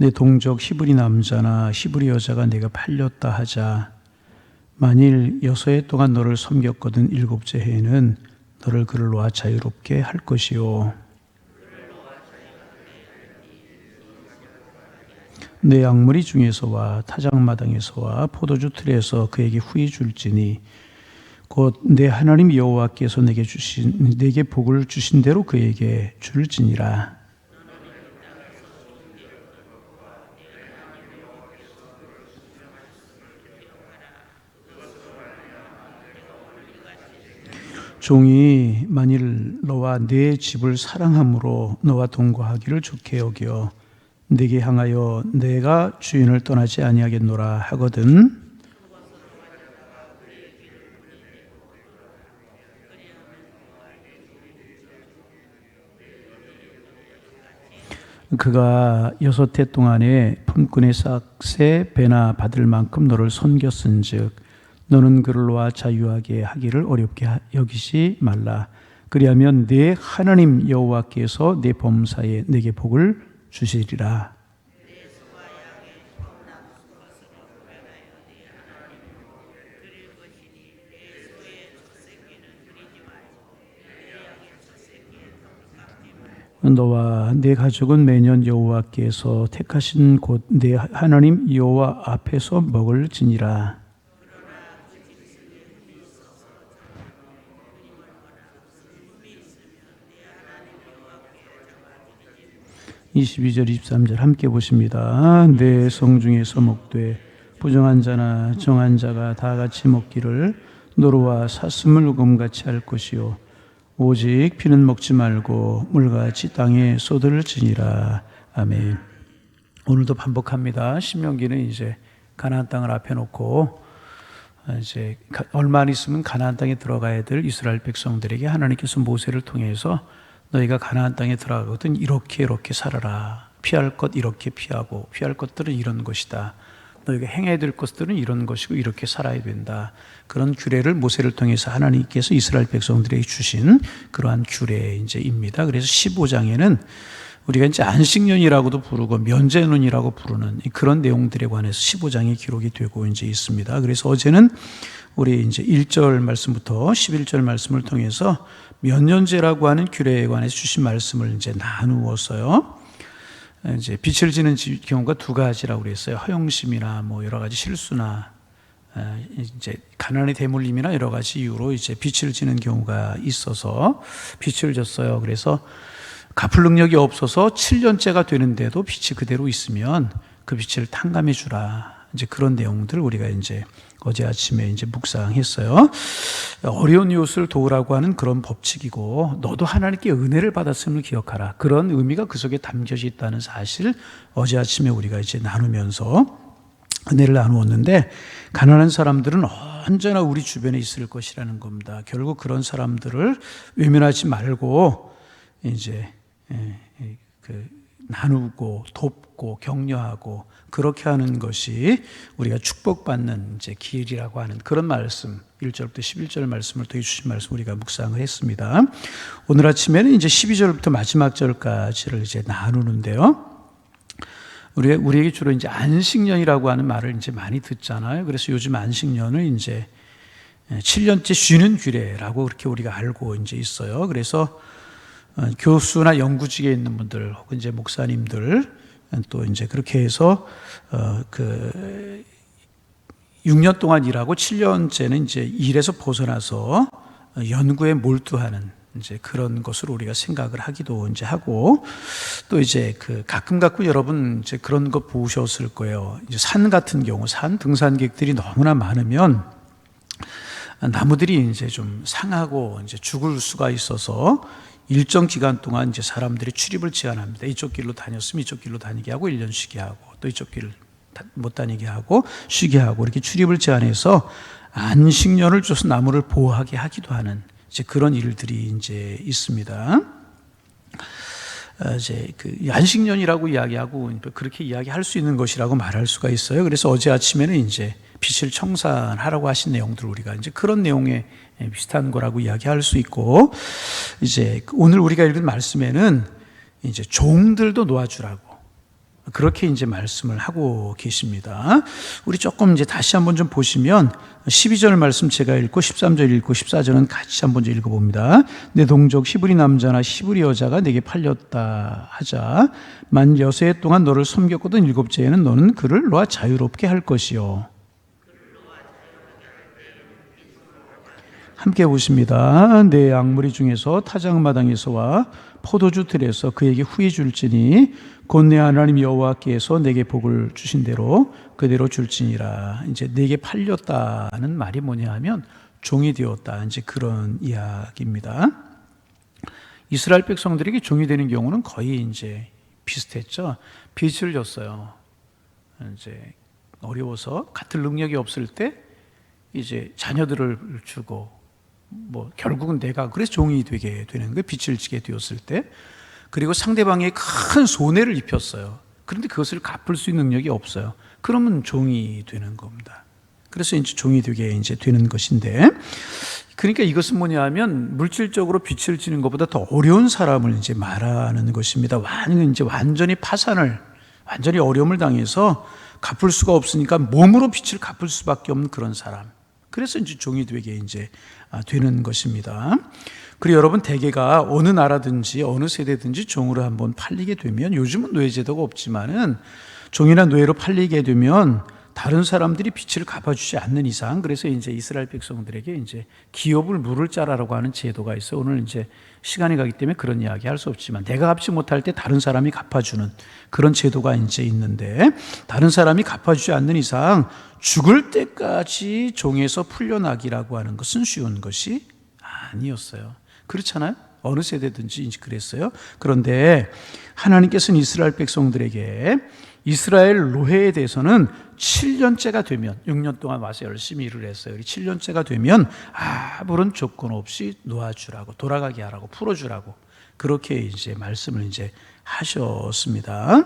내 동족 히브리 남자나 히브리 여자가 내가 팔렸다 하자. 만일 6해 동안 너를 섬겼거든 7째 해에는 너를 그를 놓아 자유롭게 할 것이요. 내 양무리 중에서와 타작마당에서와 포도주 틀에서 그에게 후히 줄지니 곧 내 하나님 여호와께서 내게 복을 주신 대로 그에게 줄지니라. 종이 만일 너와 네 집을 사랑함으로 너와 동거하기를 좋게 여겨 네게 향하여 내가 주인을 떠나지 아니하겠노라 하거든. 그가 6해 동안에 품꾼의 싹새 배나 받을 만큼 너를 섬겼은즉 너는 그를 놓아 자유하게 하기를 어렵게 여기지 말라. 그리하면 네 하나님 여호와께서 네 범사에 내게 복을 주시리라. 너와 네 가족은 매년 여호와께서 택하신 곳 네 하나님 여호와 앞에서 먹을 지니라. 22절 23절 함께 보십니다. 내 성중에서 먹되 부정한 자나 정한 자가 다 같이 먹기를 노루와 사슴물곰같이 할 것이요 오직 피는 먹지 말고 물같이 땅에 쏟을지니라. 아멘. 오늘도 반복합니다. 신명기는 이제 가나안 땅을 앞에 놓고 이제 얼마 안 있으면 가나안 땅에 들어가야 될 이스라엘 백성들에게 하나님께서 모세를 통해서 너희가 가나안 땅에 들어가거든 이렇게 살아라. 피할 것 이렇게 피하고 피할 것들은 이런 것이다. 너희가 행해야 될 것들은 이런 것이고 이렇게 살아야 된다. 그런 규례를 모세를 통해서 하나님께서 이스라엘 백성들에게 주신 그러한 규례입니다. 그래서 15장에는 우리가 이제 안식년이라고도 부르고 면제년이라고 부르는 그런 내용들에 관해서 15장에 기록이 되고 이제 있습니다. 그래서 어제는 우리 이제 1절 말씀부터 11절 말씀을 통해서 면년제라고 하는 규례에 관해서 주신 말씀을 이제 나누었어요. 이제 빚을 지는 경우가 두 가지라고 그랬어요. 허영심이나 뭐 여러 가지 실수나 이제 가난에 대물림이나 여러 가지 이유로 이제 빚을 지는 경우가 있어서 빚을 졌어요. 그래서 갚을 능력이 없어서 7년째가 되는데도 빚이 그대로 있으면 그 빚을 탕감해 주라. 이제 그런 내용들 우리가 이제 어제 아침에 이제 묵상했어요. 어려운 이웃을 도우라고 하는 그런 법칙이고 너도 하나님께 은혜를 받았음을 기억하라. 그런 의미가 그 속에 담겨져 있다는 사실 어제 아침에 우리가 이제 나누면서 은혜를 나누었는데 가난한 사람들은 언제나 우리 주변에 있을 것이라는 겁니다. 결국 그런 사람들을 외면하지 말고 이제 나누고 돕고 격려하고 그렇게 하는 것이 우리가 축복받는 이제 길이라고 하는 그런 말씀 1절부터 11절 말씀을 통해 주신 말씀 우리가 묵상을 했습니다. 오늘 아침에는 이제 12절부터 마지막 절까지를 이제 나누는데요. 우리에게 주로 이제 안식년이라고 하는 말을 이제 많이 듣잖아요. 그래서 요즘 안식년을 이제 7년째 쉬는 규례라고 그렇게 우리가 알고 이제 있어요. 그래서 교수나 연구직에 있는 분들 혹은 이제 목사님들 또 이제 그렇게 해서 6년 동안 일하고 7년째는 이제 일에서 벗어나서 연구에 몰두하는 이제 그런 것으로 우리가 생각을 하기도 이제 하고 또 이제 가끔 여러분 이제 그런 거 보셨을 거예요. 이제 산 같은 경우 산 등산객들이 너무나 많으면 나무들이 이제 좀 상하고 이제 죽을 수가 있어서 일정 기간 동안 이제 사람들이 출입을 제한합니다. 이쪽 길로 다녔으면 이쪽 길로 다니게 하고 1년 쉬게 하고 또 이쪽 길 못 다니게 하고 쉬게 하고 이렇게 출입을 제한해서 안식년을 줘서 나무를 보호하게 하기도 하는 이제 그런 일들이 이제 있습니다. 이제 안식년이라고 이야기하고 그렇게 이야기할 수 있는 것이라고 말할 수가 있어요. 그래서 어제 아침에는 이제 빚을 청산하라고 하신 내용들 우리가 이제 그런 내용에 비슷한 거라고 이야기할 수 있고 이제 오늘 우리가 읽은 말씀에는 이제 종들도 놓아주라고 그렇게 이제 말씀을 하고 계십니다. 우리 조금 이제 다시 한번 좀 보시면 12절 말씀 제가 읽고 13절 읽고 14절은 같이 한번 좀 읽어봅니다. 내 동족 히브리 남자나 히브리 여자가 내게 팔렸다 하자 만 여세 해 동안 너를 섬겼거든 일곱째 해는 너는 그를 놓아 자유롭게 할 것이요. 함께 보십니다. 내 양무리 중에서 타작마당에서와 포도주 틀에서 그에게 후히 줄지니 곧 내 하나님 여호와께서 내게 복을 주신 대로 그대로 줄지니라. 이제 내게 팔렸다는 말이 뭐냐 하면 종이 되었다. 이제 그런 이야기입니다. 이스라엘 백성들에게 종이 되는 경우는 거의 이제 비슷했죠. 빚을 졌어요. 이제 어려워서 갚을 능력이 없을 때 이제 자녀들을 주고 뭐 결국은 내가 그래서 종이 되게 되는 거예요. 빚을 지게 되었을 때. 그리고 상대방에 큰 손해를 입혔어요. 그런데 그것을 갚을 수 있는 능력이 없어요. 그러면 종이 되는 겁니다. 그래서 이제 종이 되게 이제 되는 것인데, 그러니까 이것은 뭐냐 하면 물질적으로 빚을 지는 것보다 더 어려운 사람을 이제 말하는 것입니다. 완전히 파산을, 완전히 어려움을 당해서 갚을 수가 없으니까 몸으로 빚을 갚을 수밖에 없는 그런 사람. 그래서 이제 종이 되게 이제 되는 것입니다. 그리고 여러분 대개가 어느 나라든지 어느 세대든지 종으로 한번 팔리게 되면, 요즘은 노예제도가 없지만은 종이나 노예로 팔리게 되면 다른 사람들이 빚을 갚아주지 않는 이상, 그래서 이제 이스라엘 백성들에게 이제 기업을 물을 자라라고 하는 제도가 있어요. 오늘 이제 시간이 가기 때문에 그런 이야기 할 수 없지만, 내가 갚지 못할 때 다른 사람이 갚아주는 그런 제도가 이제 있는데, 다른 사람이 갚아주지 않는 이상 죽을 때까지 종에서 풀려나기라고 하는 것은 쉬운 것이 아니었어요. 그렇잖아요? 어느 세대든지 이제 그랬어요. 그런데 하나님께서는 이스라엘 백성들에게 이스라엘 노예에 대해서는 7년째가 되면, 6년 동안 와서 열심히 일을 했어요. 7년째가 되면 아무런 조건 없이 놓아주라고, 돌아가게 하라고, 풀어주라고, 그렇게 이제 말씀을 이제 하셨습니다.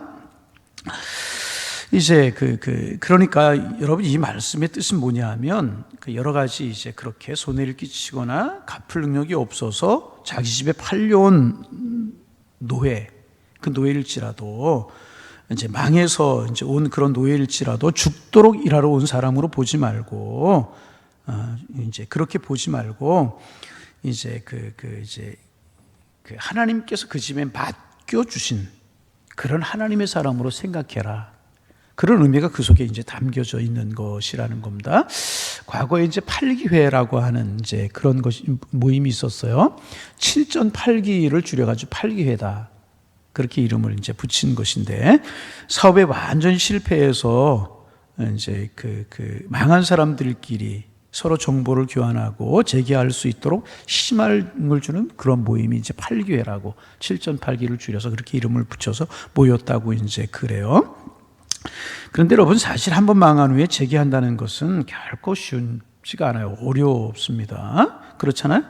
이제 그러니까 여러분 이 말씀의 뜻은 뭐냐 하면, 여러 가지 이제 그렇게 손해를 끼치거나 갚을 능력이 없어서 자기 집에 팔려온 노예, 그 노예일지라도 이제 망해서 이제 온 그런 노예일지라도 죽도록 일하러 온 사람으로 보지 말고, 이제 그렇게 보지 말고, 이제 하나님께서 그 집에 맡겨 주신 그런 하나님의 사람으로 생각해라. 그런 의미가 그 속에 이제 담겨져 있는 것이라는 겁니다. 과거에 이제 팔기회라고 하는 이제 그런 것이 모임이 있었어요. 7전 8기를 줄여가지고 팔기회다. 그렇게 이름을 이제 붙인 것인데, 사업에 완전히 실패해서 이제 망한 사람들끼리 서로 정보를 교환하고 재기할 수 있도록 희망을 주는 그런 모임이 이제 팔기회라고, 7전 8기를 줄여서 그렇게 이름을 붙여서 모였다고 이제 그래요. 그런데 여러분, 사실 한번 망한 후에 재기한다는 것은 결코 쉽지가 않아요. 어렵습니다. 그렇잖아요.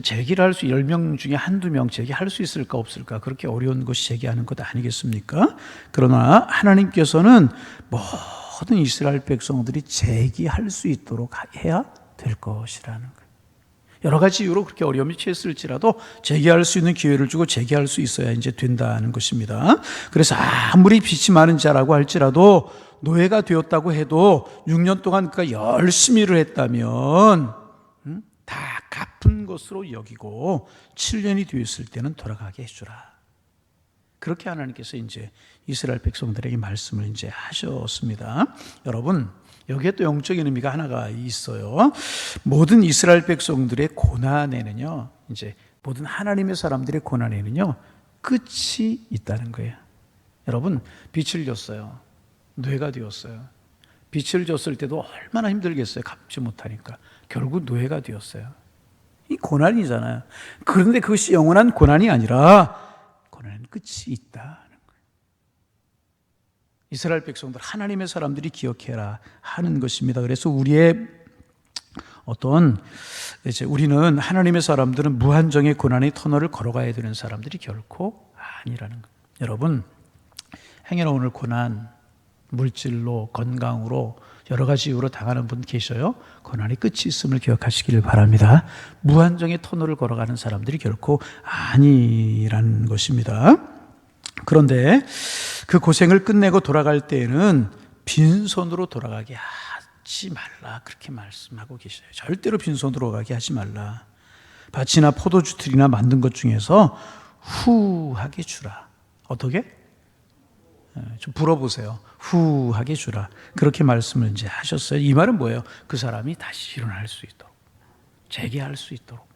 재기를 할 수, 10명 중에 한두 명 재기할 수 있을까 없을까, 그렇게 어려운 것이 재기하는 것 아니겠습니까? 그러나 하나님께서는 모든 이스라엘 백성들이 재기할 수 있도록 해야 될 것이라는 거예요. 여러 가지 이유로 그렇게 어려움이 취했을지라도 재기할 수 있는 기회를 주고 재기할 수 있어야 이제 된다는 것입니다. 그래서 아무리 빚이 많은 자라고 할지라도, 노예가 되었다고 해도 6년 동안 그가 열심히 일을 했다면 다 갚은 것으로 여기고 7년이 되었을 때는 돌아가게 해주라. 그렇게 하나님께서 이제 이스라엘 백성들에게 말씀을 이제 하셨습니다. 여러분, 여기에 또 영적인 의미가 하나가 있어요. 모든 이스라엘 백성들의 고난에는요, 이제 모든 하나님의 사람들의 고난에는요, 끝이 있다는 거예요. 여러분, 빚을 졌어요. 노예가 되었어요. 빚을 졌을 때도 얼마나 힘들겠어요. 갚지 못하니까. 결국 노예가 되었어요. 이 고난이잖아요. 그런데 그것이 영원한 고난이 아니라, 고난은 끝이 있다는 거예요. 이스라엘 백성들, 하나님의 사람들이 기억해라 하는 것입니다. 그래서 우리는 하나님의 사람들은 무한정의 고난의 터널을 걸어가야 되는 사람들이 결코 아니라는 거예요. 여러분, 행여나 오늘 고난, 물질로, 건강으로, 여러 가지 이유로 당하는 분 계셔요? 고난이 끝이 있음을 기억하시기를 바랍니다. 무한정의 터널을 걸어가는 사람들이 결코 아니라는 것입니다. 그런데 그 고생을 끝내고 돌아갈 때에는 빈손으로 돌아가게 하지 말라, 그렇게 말씀하고 계셔요. 절대로 빈손으로 가게 하지 말라. 밭이나 포도주 틀이나 만든 것 중에서 후하게 주라. 어떻게? 좀 불어보세요. 후하게 주라. 그렇게 말씀을 이제 하셨어요. 이 말은 뭐예요? 그 사람이 다시 일어날 수 있도록, 재기할 수 있도록,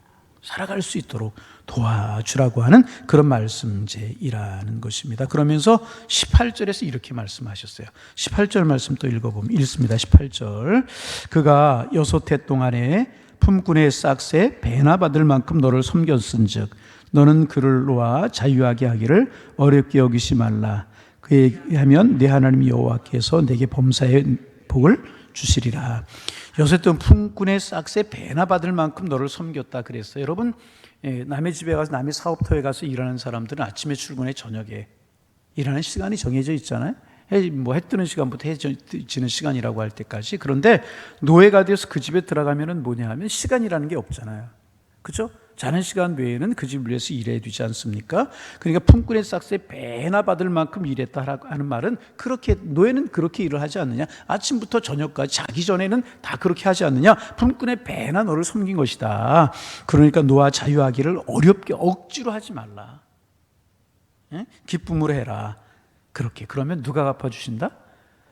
살아갈 수 있도록 도와주라고 하는 그런 말씀이라는 것입니다. 그러면서 18절에서 이렇게 말씀하셨어요. 18절 말씀 또 읽어보면 읽습니다. 18절. 그가 6해 동안에 품꾼의 싹새 배나 받을 만큼 너를 섬겼은즉 너는 그를 놓아 자유하게 하기를 어렵게 여기지 말라. 그에게 하면 내 하나님 여호와께서 내게 범사의 복을 주시리라. 6해 동안 품꾼의 싹새 배나 받을 만큼 너를 섬겼다 그랬어요. 여러분, 남의 집에 가서, 남의 사업터에 가서 일하는 사람들은 아침에 출근해 저녁에 일하는 시간이 정해져 있잖아요. 해 뜨는 시간부터 해 지는 시간이라고 할 때까지. 그런데 노예가 되어서 그 집에 들어가면은 뭐냐 하면 시간이라는 게 없잖아요. 그렇죠? 자는 시간 외에는 그 집을 위해서 일해야 되지 않습니까? 그러니까 품꾼의 싹새 배나 받을 만큼 일했다 하는 말은, 그렇게 노예는 그렇게 일을 하지 않느냐? 아침부터 저녁까지 자기 전에는 다 그렇게 하지 않느냐? 품꾼의 배나 너를 섬긴 것이다. 그러니까 너와 자유하기를 어렵게 억지로 하지 말라. 기쁨으로 해라. 그렇게. 그러면 누가 갚아주신다?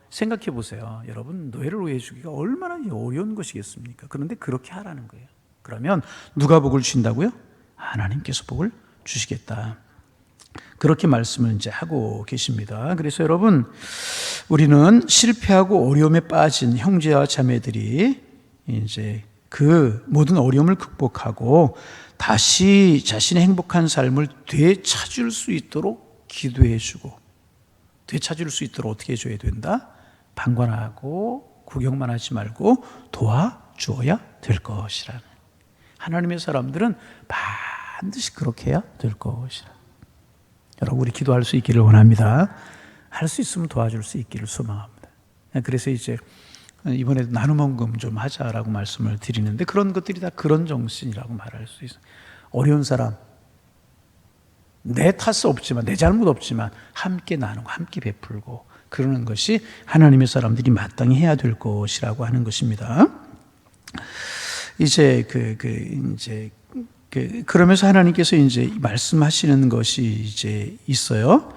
생각해 보세요. 여러분, 노예를 구해주기가 얼마나 어려운 것이겠습니까? 그런데 그렇게 하라는 거예요. 그러면 누가 복을 주신다고요? 하나님께서 복을 주시겠다. 그렇게 말씀을 이제 하고 계십니다. 그래서 여러분, 우리는 실패하고 어려움에 빠진 형제와 자매들이 이제 그 모든 어려움을 극복하고 다시 자신의 행복한 삶을 되찾을 수 있도록 기도해주고, 되찾을 수 있도록 어떻게 해줘야 된다? 방관하고 구경만 하지 말고 도와주어야 될 것이라. 하나님의 사람들은 반드시 그렇게 해야 될 것이라. 여러분, 우리 기도할 수 있기를 원합니다. 할 수 있으면 도와줄 수 있기를 소망합니다. 그래서 이제 이번에도 나눔 헌금 좀 하자라고 말씀을 드리는데, 그런 것들이 다 그런 정신이라고 말할 수 있어요. 어려운 사람, 내 탓은 없지만, 내 잘못 없지만 함께 나누고 함께 베풀고 그러는 것이 하나님의 사람들이 마땅히 해야 될 것이라고 하는 것입니다. 이제 그러면서 하나님께서 이제 말씀하시는 것이 이제 있어요.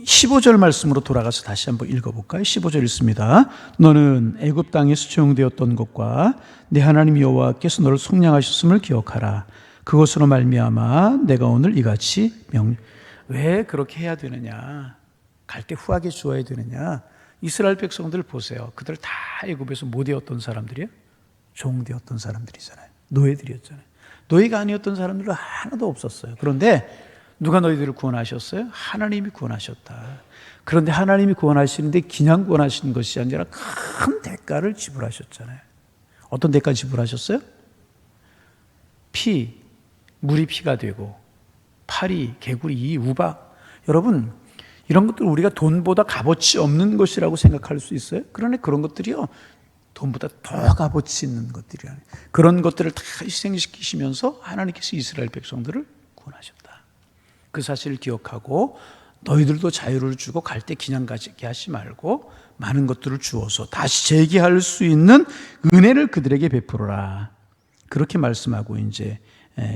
15절 말씀으로 돌아가서 다시 한번 읽어볼까요? 15절 읽습니다. 너는 애굽 땅에 수종되었던 것과 내 하나님 여호와께서 너를 속량하셨음을 기억하라. 그것으로 말미암아 내가 오늘 이같이 왜 그렇게 해야 되느냐? 갈 때 후하게 주어야 되느냐? 이스라엘 백성들 보세요. 그들 다 애굽에서 뭐 되었던 사람들이에요? 종 되었던 사람들이잖아요. 노예들이었잖아요. 노예가 아니었던 사람들은 하나도 없었어요. 그런데 누가 너희들을 구원하셨어요? 하나님이 구원하셨다. 그런데 하나님이 구원하시는데 그냥 구원하시는 것이 아니라 큰 대가를 지불하셨잖아요. 어떤 대가 지불하셨어요? 물이 피가 되고 파리, 개구리, 이, 우박. 여러분, 이런 것들 우리가 돈보다 값어치 없는 것이라고 생각할 수 있어요? 그러나 그런 것들이요, 돈보다 더 값어치 있는 것들이라는, 그런 것들을 다 희생시키시면서 하나님께서 이스라엘 백성들을 구원하셨다. 그 사실을 기억하고 너희들도 자유를 주고 갈 때 그냥 가게 하지 말고 많은 것들을 주어서 다시 재기할 수 있는 은혜를 그들에게 베풀어라. 그렇게 말씀하고 이제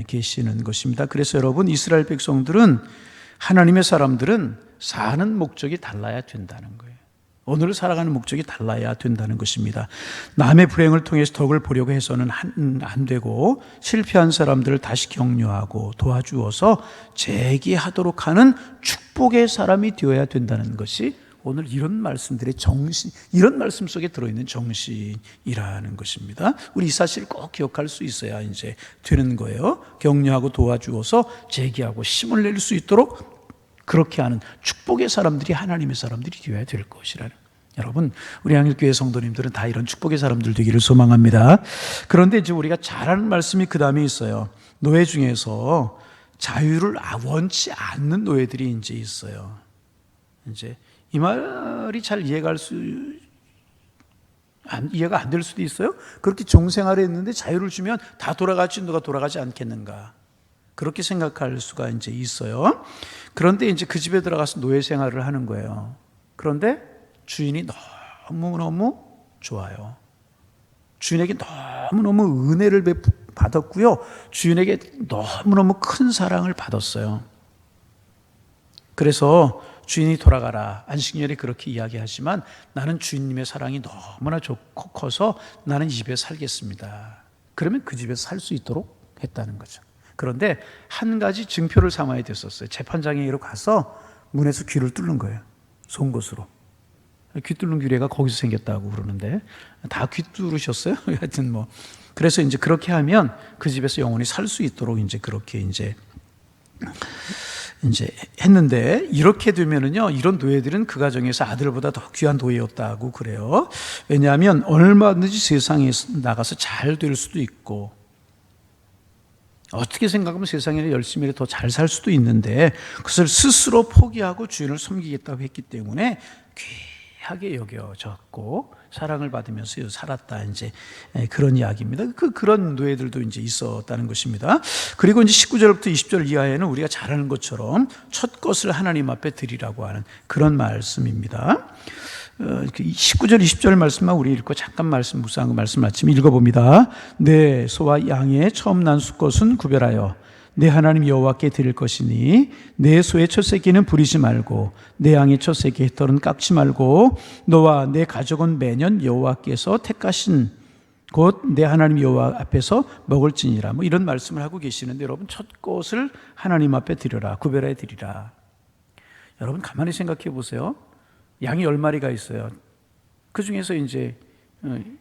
계시는 것입니다. 그래서 여러분, 이스라엘 백성들은, 하나님의 사람들은 사는 목적이 달라야 된다는 거예요. 오늘 살아가는 목적이 달라야 된다는 것입니다. 남의 불행을 통해서 덕을 보려고 해서는 안 되고, 실패한 사람들을 다시 격려하고 도와주어서 재기하도록 하는 축복의 사람이 되어야 된다는 것이 오늘 이런 말씀들의 정신, 이런 말씀 속에 들어있는 정신이라는 것입니다. 우리 이 사실을 꼭 기억할 수 있어야 이제 되는 거예요. 격려하고 도와주어서 재기하고 힘을 낼 수 있도록 그렇게 하는 축복의 사람들이 하나님의 사람들이 되어야 될 것이라는. 여러분, 우리 향일교회 성도님들은 다 이런 축복의 사람들 되기를 소망합니다. 그런데 이제 우리가 잘 아는 말씀이 그 다음에 있어요. 노예 중에서 자유를 원치 않는 노예들이 이제 있어요. 이제 이 말이 잘 이해가 안 될 수도 있어요. 그렇게 종생활을 했는데 자유를 주면 다 돌아가지, 누가 돌아가지 않겠는가, 그렇게 생각할 수가 이제 있어요. 그런데 이제 그 집에 들어가서 노예 생활을 하는 거예요. 그런데 주인이 너무너무 좋아요. 주인에게 너무너무 은혜를 받았고요. 주인에게 너무너무 큰 사랑을 받았어요. 그래서 주인이 돌아가라. 안식년에 그렇게 이야기하지만 나는 주인님의 사랑이 너무나 좋고 커서 나는 이 집에 살겠습니다. 그러면 그 집에서 살 수 있도록 했다는 거죠. 그런데 한 가지 증표를 삼아야 됐었어요. 재판장에게로 가서 문에서 귀를 뚫는 거예요. 송곳으로. 귀 뚫는 규례가 거기서 생겼다고 그러는데 다 귀 뚫으셨어요? 하여튼 뭐 그래서 이제 그렇게 하면 그 집에서 영원히 살 수 있도록 이제 그렇게 이제 했는데 이렇게 되면은요 이런 노예들은 그 가정에서 아들보다 더 귀한 노예였다고 그래요. 왜냐하면 얼마든지 세상에 나가서 잘 될 수도 있고 어떻게 생각하면 세상에 열심히 더 잘 살 수도 있는데 그것을 스스로 포기하고 주인을 섬기겠다고 했기 때문에 귀하게 여겨졌고 사랑을 받으면서 살았다 이제 그런 이야기입니다. 그런 노예들도 이제 있었다는 것입니다. 그리고 이제 19절부터 20절 이하에는 우리가 잘 아는 것처럼 첫 것을 하나님 앞에 드리라고 하는 그런 말씀입니다. 19절 20절 말씀만 우리 읽고 잠깐 무상한 말씀 아침 읽어봅니다. 내 소와 양의 처음 난 수것은 구별하여 내 하나님 여호와께 드릴 것이니 내 소의 첫 새끼는 부리지 말고 내 양의 첫 새끼의 털은 깎지 말고 너와 내 가족은 매년 여호와께서 택하신 곧 내 하나님 여호와 앞에서 먹을지니라. 뭐 이런 말씀을 하고 계시는데 여러분 첫 것을 하나님 앞에 드려라. 구별해 드리라. 여러분 가만히 생각해 보세요. 양이 10마리가 있어요. 그 중에서 이제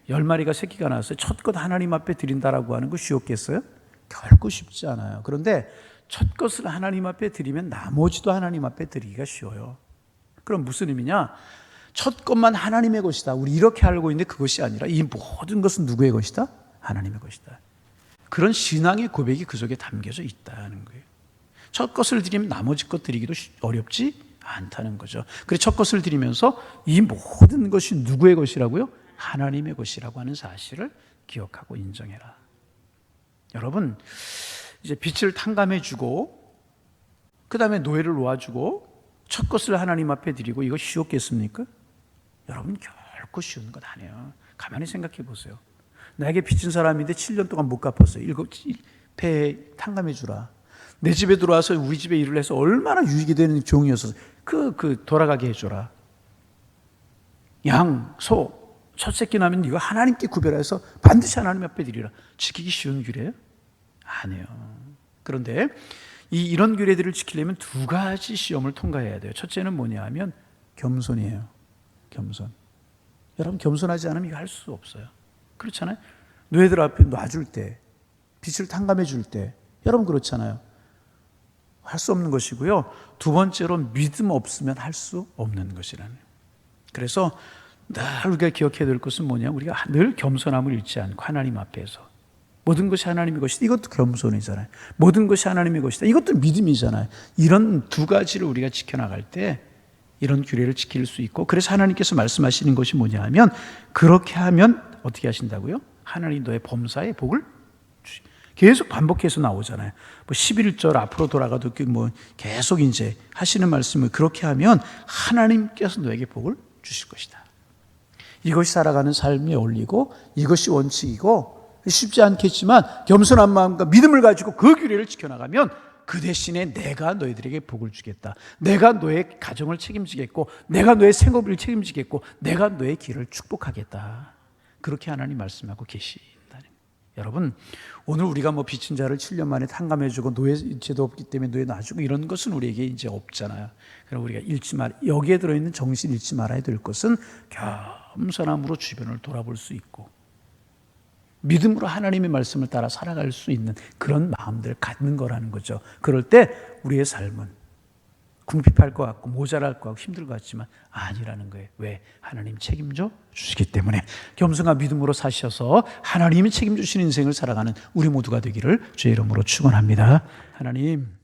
10마리가 새끼가 나왔어요. 첫 것 하나님 앞에 드린다라고 하는 거 쉬웠겠어요? 결코 쉽지 않아요. 그런데 첫 것을 하나님 앞에 드리면 나머지도 하나님 앞에 드리기가 쉬워요. 그럼 무슨 의미냐? 첫 것만 하나님의 것이다. 우리 이렇게 알고 있는데 그것이 아니라 이 모든 것은 누구의 것이다? 하나님의 것이다. 그런 신앙의 고백이 그 속에 담겨져 있다는 거예요. 첫 것을 드리면 나머지 것 드리기도 어렵지 않다는 거죠. 그래서 첫 것을 드리면서 이 모든 것이 누구의 것이라고요? 하나님의 것이라고 하는 사실을 기억하고 인정해라. 여러분 이제 빛을 탕감해주고 그 다음에 노예를 놓아주고 첫 것을 하나님 앞에 드리고 이거 쉬웠겠습니까? 여러분 결코 쉬운 것 아니에요. 가만히 생각해 보세요. 나에게 빚진 사람인데 7년 동안 못 갚았어요. 폐에 탕감해주라. 내 집에 들어와서 우리 집에 일을 해서 얼마나 유익이 되는 종이어서 돌아가게 해줘라. 양, 소, 첫 새끼 나면 이거 하나님께 구별해서 반드시 하나님 앞에 드리라. 지키기 쉬운 규례예요? 아니에요. 그런데 이런 규례들을 지키려면 두 가지 시험을 통과해야 돼요. 첫째는 뭐냐 하면 겸손이에요. 겸손. 여러분 겸손하지 않으면 이거 할 수 없어요. 그렇잖아요. 노예들 앞에 놔줄 때, 빛을 탕감해 줄 때 여러분 그렇잖아요. 할 수 없는 것이고요. 두 번째로 믿음 없으면 할 수 없는 것이라는. 그래서 늘 우리가 기억해야 될 것은 뭐냐? 우리가 늘 겸손함을 잃지 않고 하나님 앞에서 모든 것이 하나님의 것이다. 이것도 겸손이잖아요. 모든 것이 하나님의 것이다. 이것도 믿음이잖아요. 이런 두 가지를 우리가 지켜나갈 때 이런 규례를 지킬 수 있고 그래서 하나님께서 말씀하시는 것이 뭐냐 하면 그렇게 하면 어떻게 하신다고요? 하나님 너의 범사에 복을 계속 반복해서 나오잖아요. 뭐 11절 앞으로 돌아가도 뭐 계속 이제 하시는 말씀을 그렇게 하면 하나님께서 너에게 복을 주실 것이다. 이것이 살아가는 삶에 어울리고 이것이 원칙이고 쉽지 않겠지만 겸손한 마음과 믿음을 가지고 그 규례를 지켜나가면 그 대신에 내가 너희들에게 복을 주겠다. 내가 너의 가정을 책임지겠고 내가 너의 생업을 책임지겠고 내가 너의 길을 축복하겠다. 그렇게 하나님 말씀하고 계신다. 여러분 오늘 우리가 뭐 빚진 자를 7년 만에 탕감해주고 노예제도 없기 때문에 노예 놔주고 이런 것은 우리에게 이제 없잖아요. 그럼 우리가 여기에 들어있는 정신 잃지 말아야 될 것은 겸손함으로 주변을 돌아볼 수 있고 믿음으로 하나님의 말씀을 따라 살아갈 수 있는 그런 마음들을 갖는 거라는 거죠. 그럴 때 우리의 삶은 궁핍할 것 같고 모자랄 것 같고 힘들 것 같지만 아니라는 거예요. 왜? 하나님 책임져 주시기 때문에 겸손과 믿음으로 사셔서 하나님이 책임주시는 인생을 살아가는 우리 모두가 되기를 주의 이름으로 축원합니다. 하나님